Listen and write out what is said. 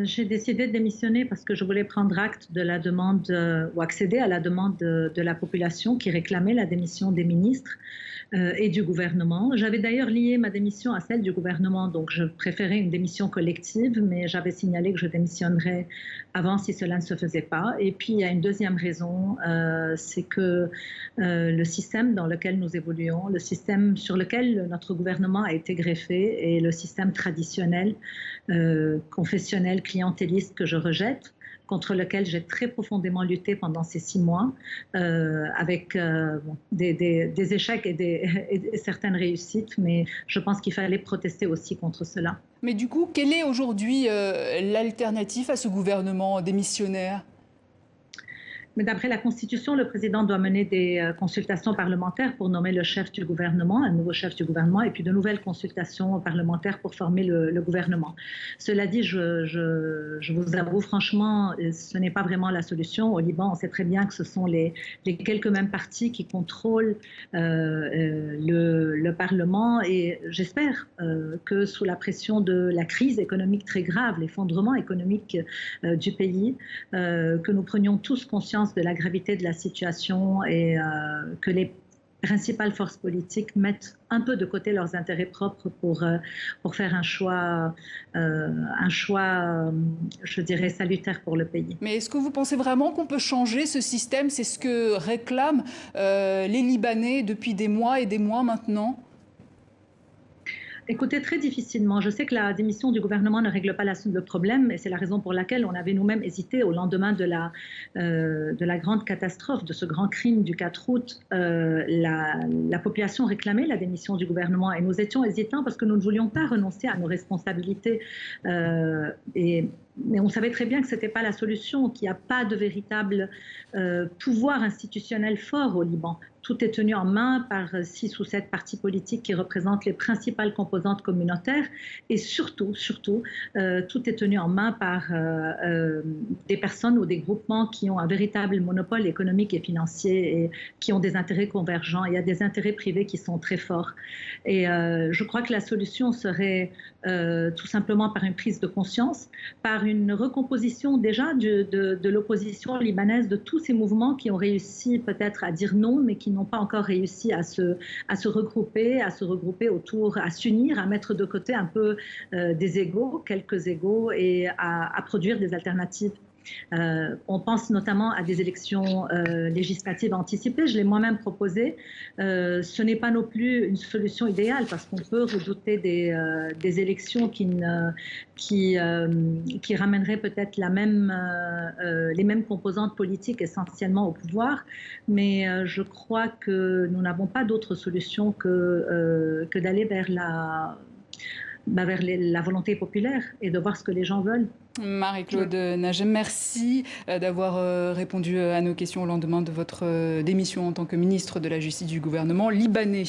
J'ai décidé de démissionner parce que je voulais prendre acte de la demande ou accéder à la demande de la population qui réclamait la démission des ministres et du gouvernement. J'avais d'ailleurs lié ma démission à celle du gouvernement, donc je préférais une démission collective, mais j'avais signalé que je démissionnerais avant si cela ne se faisait pas. Et puis il y a une deuxième raison, c'est que le système dans lequel nous évoluons, le système sur lequel notre gouvernement a été greffé est le système traditionnel, confessionnel, clientéliste que je rejette, contre lequel j'ai très profondément lutté pendant ces 6 mois, avec des échecs et certaines réussites, mais je pense qu'il fallait protester aussi contre cela. Mais du coup, quelle est aujourd'hui l'alternative à ce gouvernement démissionnaire? Mais d'après la Constitution, le président doit mener des consultations parlementaires pour nommer le chef du gouvernement, un nouveau chef du gouvernement, et puis de nouvelles consultations parlementaires pour former le gouvernement. Cela dit, je vous avoue franchement, ce n'est pas vraiment la solution. Au Liban, on sait très bien que ce sont les quelques mêmes partis qui contrôlent le Parlement, et j'espère que sous la pression de la crise économique très grave, l'effondrement économique du pays, que nous prenions tous conscience de la gravité de la situation et que les principales forces politiques mettent un peu de côté leurs intérêts propres pour faire un choix, je dirais, salutaire pour le pays. Mais est-ce que vous pensez vraiment qu'on peut changer ce système? C'est ce que réclament les Libanais depuis des mois et des mois maintenant. Écoutez, très difficilement. Je sais que la démission du gouvernement ne règle pas le problème, et c'est la raison pour laquelle on avait nous-mêmes hésité au lendemain de la grande catastrophe, de ce grand crime du 4 août. La population réclamait la démission du gouvernement, et nous étions hésitants parce que nous ne voulions pas renoncer à nos responsabilités. Mais on savait très bien que ce n'était pas la solution, qu'il n'y a pas de véritable pouvoir institutionnel fort au Liban. Tout est tenu en main par 6 ou 7 partis politiques qui représentent les principales composantes communautaires, et surtout, tout est tenu en main par des personnes ou des groupements qui ont un véritable monopole économique et financier et qui ont des intérêts convergents. Il y a des intérêts privés qui sont très forts. Et je crois que la solution serait tout simplement par une prise de conscience, par une recomposition déjà de l'opposition libanaise, de tous ces mouvements qui ont réussi peut-être à dire non, mais qui n'ont pas encore réussi à se regrouper autour, à s'unir, à mettre de côté un peu des égos, quelques égos, et à produire des alternatives. On pense notamment à des élections législatives anticipées. Je l'ai moi-même proposé. Ce n'est pas non plus une solution idéale parce qu'on peut redouter des élections qui ramèneraient peut-être les mêmes composantes politiques essentiellement au pouvoir. Mais je crois que nous n'avons pas d'autre solution que d'aller vers la volonté populaire et de voir ce que les gens veulent. Marie-Claude Najem, merci d'avoir répondu à nos questions au lendemain de votre démission en tant que ministre de la Justice du gouvernement libanais.